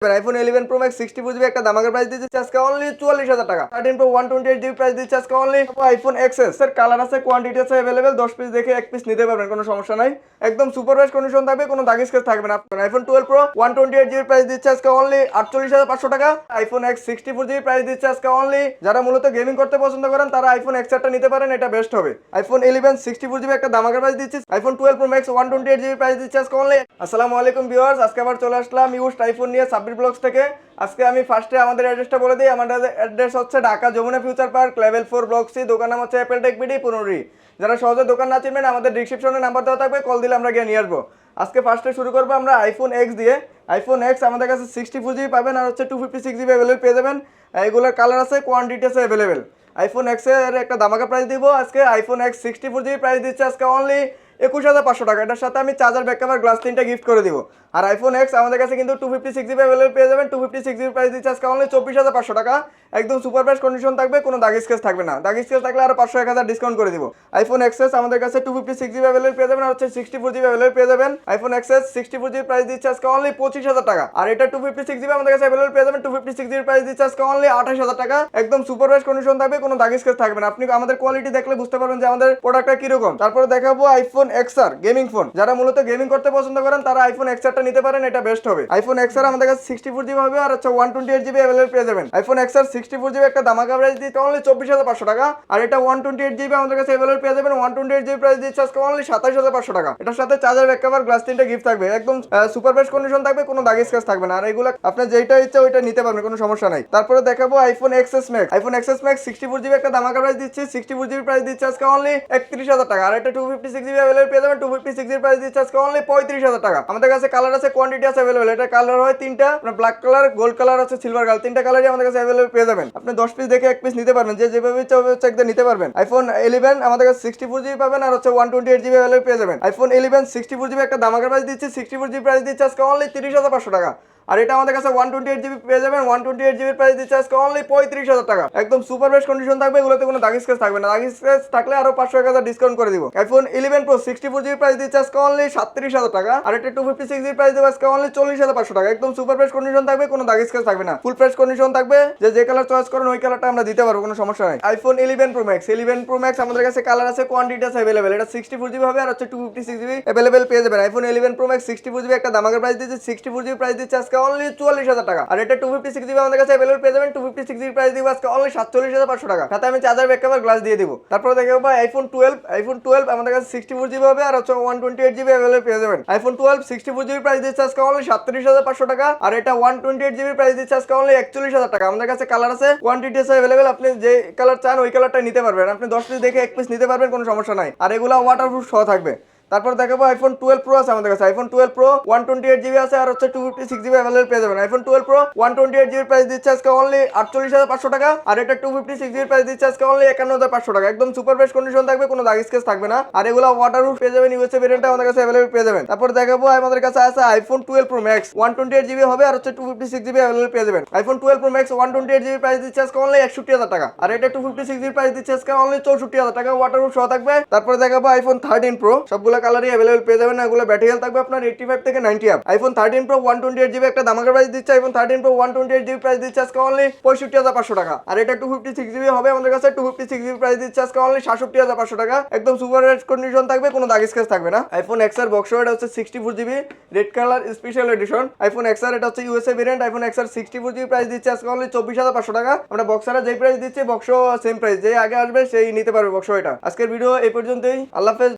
IPhone 11 pro max 64 GB একটা দামাকের price দিচ্ছে আজকে অনলি 44,000 টাকা। 13 প্রো 128 জিবি প্রাইস দিচ্ছে আজকে অনলি। আইফোন এক্সএস এর কালার আছে, কোয়ান্টিটি আছে अवेलेबल, 10 পিস দেখে এক পিস নিতে পারবেন, কোনো সমস্যা নাই। একদম সুপার বেস্ট কন্ডিশন থাকবে, কোনো দাগ স্ক্র্যাচ থাকবে না। আইফোন 12 প্রো 128 জিবি প্রাইস দিচ্ছে আজকে অনলি 48,500 টাকা। আইফোন এক্স 64 জিবি প্রাইস দিচ্ছে আজকে অনলি। যারা মূলত গেমিং করতে পছন্দ করেন তারা আইফোন এক্সআরটা নিতে পারেন, এটা বেস্ট হবে। আইফোন 11 64 জিবি একটা দামাকের প্রাইস দিচ্ছে। IPhone 12 pro max 128 GB price দিচ্ছে আজকে অনলি। আসসালামু আলাইকুম ভিউয়ার্স, আজকে আবার চলে আসলাম ইউজড আইফোন নিয়ে সাব্বির ব্লগস থেকে। আজকে আমি ফার্স্টে আমাদের অ্যাড্রেসটা বলে দিই। আমাদের অ্যাড্রেস হচ্ছে Dhaka Jamuna future park, level 4 block C. দোকান নাম হচ্ছে অ্যাপেল টেক বিডি 15। যারা সহজে দোকান না চিনবেন আমাদের ডিসক্রিপশনে নাম্বার দেওয়া থাকবে, কল দিলে আমরা গিয়ে নিয়ে আসবো। আজকে ফার্স্টে শুরু করবো আমরা আইফোন এক্স দিয়ে। আইফোন এক্স আমাদের কাছে 64 জিবি পাবেন আর হচ্ছে 256 জিবি অ্যাভেলেবল পেয়ে যাবেন। এগুলোর কালার আছে, কোয়ান্টিটি আছে অ্যাভেলেবেল। আইফোন এক্সের একটা ধামাকা প্রাইস দিব আজকে। আইফোন এক্স 64 জিবি প্রাইস দিচ্ছে আজকে অনলি 21,500 টাকা। এটার সাথে আমি চার্জার ব্যাক কভার গ্লাস 3টা গিফট করে দিব। আর আইফোন এক্স আমাদের কাছে কিন্তু 256 জিবি অ্যাভেলেবল পেয়ে যাবেন। 256 জিবি প্রাইস দিচ্ছে আজকে অনলি 24,500 টাকা। একদম সুপার বেস্ট কন্ডিশন থাকবে, কোনো দাগ স্কেচ থাকবে না। দাগ স্কেচ থাকলে আরো 500-1000 ডিসকাউন্ট করে দিব। আইফোন এক্সএস আমাদের কাছে 256 জিবি অ্যাভেলেবল পেয়ে যাবেন আর হচ্ছে 64 জিবি অ্যাভেলেবল পেয়ে যাবেন। আইফোন এক্সএস 64 জিবি প্রাইস দিচ্ছে আজকে অনলি 25,000 টাকা। আর এটা 256 জিবি আমাদের কাছে অ্যাভেলেবল পেয়ে যাবেন। 256 জিবি প্রাইস দিচ্ছে আজকে অনলি 28,000 টাকা। একদম সুপার বেস্ট কন্ডিশন থাকবে, কোনো দাগ স্কেচ থাকবে না। আপনি আমাদের কোয়ালিটি দেখলে বুঝতে পারবেন যে আমাদের প্রোডাক্টটা কিরকম। তারপরে দেখাবো আইফোন এক্সআর গেমিং ফোন। যারা মূলত গেমিং করতে পছন্দ করেন তারা আইফোন এক্সআরটা নিতে পারেন, এটা বেস্ট হবে। আইফোন এক্সআর আমাদের কাছে 64 জিবি হবে আর হচ্ছে 128 জিবি অ্যাভেলেবল পেয়ে যাবেন। আইফোন এক্সআর 64 জিবি একটা দামাকা প্রাইস দিচ্ছে অনলি 24,500 টাকা। আর এটা 128 জিবি আমাদের কাছে অ্যাভেলেবল পেয়ে যাবেন। 128 জিবি প্রাইস দিচ্ছে আজকে অনলি 27,500 টাকা। এটার সাথে চার্জার ব্যাক কভার গ্লাস 3টা গিফট থাকবে। একদম সুপার বেস্ট কন্ডিশন থাকবে, কোনো দাগ স্ক্র্যাচ থাকবে না। আর এগুলো আপনার যেটা ইচ্ছা ওইটা নিতে পারবেন, কোনো সমস্যা নাই। তারপরে দেখাবো iPhone XS max. IPhone XS max 64 GB একটা দামাকা প্রাইস দিচ্ছে। 64 জিবি প্রাইস দিচ্ছে আজকে অনলি 31,000 টাকা। আর এটা 256 জিবি অ্যাভেলেবল পেয়ে যাবেন। 256 জিবি প্রাইস দিচ্ছে আজকে অনলি 35,000 টাকা। আমাদের কাছে কালার আছে, কোয়ান্টিটি আছে অ্যাভেলেবল। এটা কালার হয় 3টা, ব্ল্যাক কালার, গোল্ড কালার আছে, সিলভার কালার, 3টা কালারই আমাদের কাছে অ্যাভেলেবল পেয়ে যাবেন। আপনি 10 পিস দেখে এক পিস নিতে পারবেন, যে যেভাবে ইচ্ছা ওইভাবে চেক দিয়ে নিতে পারবেন। আইফোন 11 আমাদের কাছে 64 জিবি পাবেন আর হচ্ছে 128 জিবি অ্যাভেলেবল পেয়ে যাবেন। আইফোন 11 64 জিবি একটা দামাকা প্রাইস দিচ্ছে। 64 জিবি প্রাইস দিচ্ছে আজকে অনলি 30,500 টাকা। আর এটা আমাদের কাছে 128 জিবি পেয়ে যাবেন। 128 জিবি প্রাইস দিচ্ছে আজকে অনলি 35,000 টাকা। একদম সুপার বেস্ট কন্ডিশন থাকবে, এগুলোতে কোনো দাগ স্ক্র্যাচ থাকবে না। দাগ স্ক্র্যাচ থাকলে আরো 500-1000 ডিসকাউন্ট করে দিব। আইফোন 11 প্রো 64 জিবি প্রাইস দিচ্ছে আজকে অনলি 37,000 টাকা। আর এটা 256 জিবি প্রাইস দেবে আজকে অনলি 40,500 টাকা। একদম সুপার বেস্ট কন্ডিশন থাকবে, কোনো দাগ স্ক্র্যাচ থাকবে না। ফুল ফ্রেশ কন্ডিশন থাকবে, যে কালার চয়েস করেন ওই কালারটা আমরা দিতে পারবো, কোনো সমস্যা নাই। IPhone 11 pro max 11 pro max আমাদের কাছে কালার আছে, কোয়ান্টিটি আছে অ্যাভেলেবল। এটা 64 জিবি হবে আর হচ্ছে 256 জিবি অ্যাভেলেবল পেয়ে যাবেন। আইফোন 11 প্রো ম্যাক্স 64 জিবি একটা দামাকের প্রাইস দিচ্ছে। 64 জিবি প্রাইস দিচ্ছে আজকে অনলি 44,000 টাকা। আর এটা 256 জিবি আমাদের কাছে अवेलेबल পেয়ে যাবেন। 256 জিবি প্রাইস দিব আজকে অনলি 47,500 টাকা। সাথে আমি চার্জার ব্যাক কভার গ্লাস দিয়ে দিব। তারপর দেখাবো ভাই আইফোন 12। আইফোন 12 আমাদের কাছে 64 জিবি হবে আর হচ্ছে 128 জিবি अवेलेबल পেয়ে যাবেন। আইফোন 12 64 জিবি প্রাইস দিচ্ছে আজকে অনলি 37,500 টাকা। আর এটা 128 জিবি প্রাইস দিচ্ছে আজকে অনলি 41,000 টাকা। আমাদের কাছে কালার আছে, কোয়ান্টিটি আছে अवेलेबल। আপনি যে কালার চান ওই কালারটা নিতে পারবেন। আপনি 10 পিস দেখে এক পিস নিতে পারবেন, কোনো সমস্যা নাই। আর এগুলা ওয়াটারপ্রুফ সহ থাকবে। তারপর দেখাবো আইফোন 12 প্রো আছে আমাদের কাছে। আইফোন 12 প্রো 128 জিবি আছে আর হচ্ছে 256 জিবি अवेलेबल পেয়ে যাবেন। আইফোন 12 প্রো 128 জিবি প্রাইস দিচ্ছে আজকে অনলি 48,500 টাকা। আর এটা 256 জিবি প্রাইস দিচ্ছে আজকে অনলি 51,500 টাকা। একদম সুপার বেস্ট কন্ডিশন থাকবে, কোনো দাগ স্কেচ থাকবে না। আর এগুলো ওয়াটারপ্রুফ পেয়ে যাবেন। ইউএসএ ভেরিয়েন্টটা আমাদের কাছে अवेलेबल পেয়ে যাবেন। তারপর দেখাবো আমাদের কাছে আছে আইফোন 12 প্রো ম্যাক্স 128 জিবি হবে আর হচ্ছে 256 জিবি अवेलेबल পেয়ে যাবেন। IPhone 12 pro max 128 GB price দিচ্ছে আজকে অনলি 61,000 টাকা। আর এটা 256 জিবি প্রাইস দিচ্ছে আজকে অনলি 64,000 টাকা। ওয়াটারপ্রুফ সহ থাকবে। তারপর দেখাবো আইফোন 13 প্রো, সবগুলো কালারই अवेलेबल পেয়ে যাবেন। এগুলো ব্যাটারি হেলথ থাকবে আপনার 85 থেকে 90 আপ। আইফোন 13 প্রো 128 জিবি একটা দামাকা প্রাইস দিচ্ছে। আইফোন 13 প্রো 128 জিবি প্রাইস দিচ্ছে আজকে অনলি 65,500 টাকা। আর এটা 256 জিবি হবে আমাদের কাছে। 256 জিবি প্রাইস দিচ্ছে আজকে অনলি 67,500 টাকা। একদম সুপার রেড কন্ডিশন থাকবে, কোনো দাগ স্কেচ থাকবে না। আইফোন এক্সআর বক্স এটা হচ্ছে 64 GB red colour special edition. IPhone XR এটা হচ্ছে USA variant. IPhone XR 64 GB price দিচ্ছে আজকে অনলি 24,500 টাকা। আমরা বক্সারে যেই প্রাইস দিচ্ছি বক্স সেম প্রাইস, যে আগে আসবে সেই নিতে পারবে বক্স। এটা আজকের ভিডিও এই পর্যন্তই। আল্লাহ হাফেজ।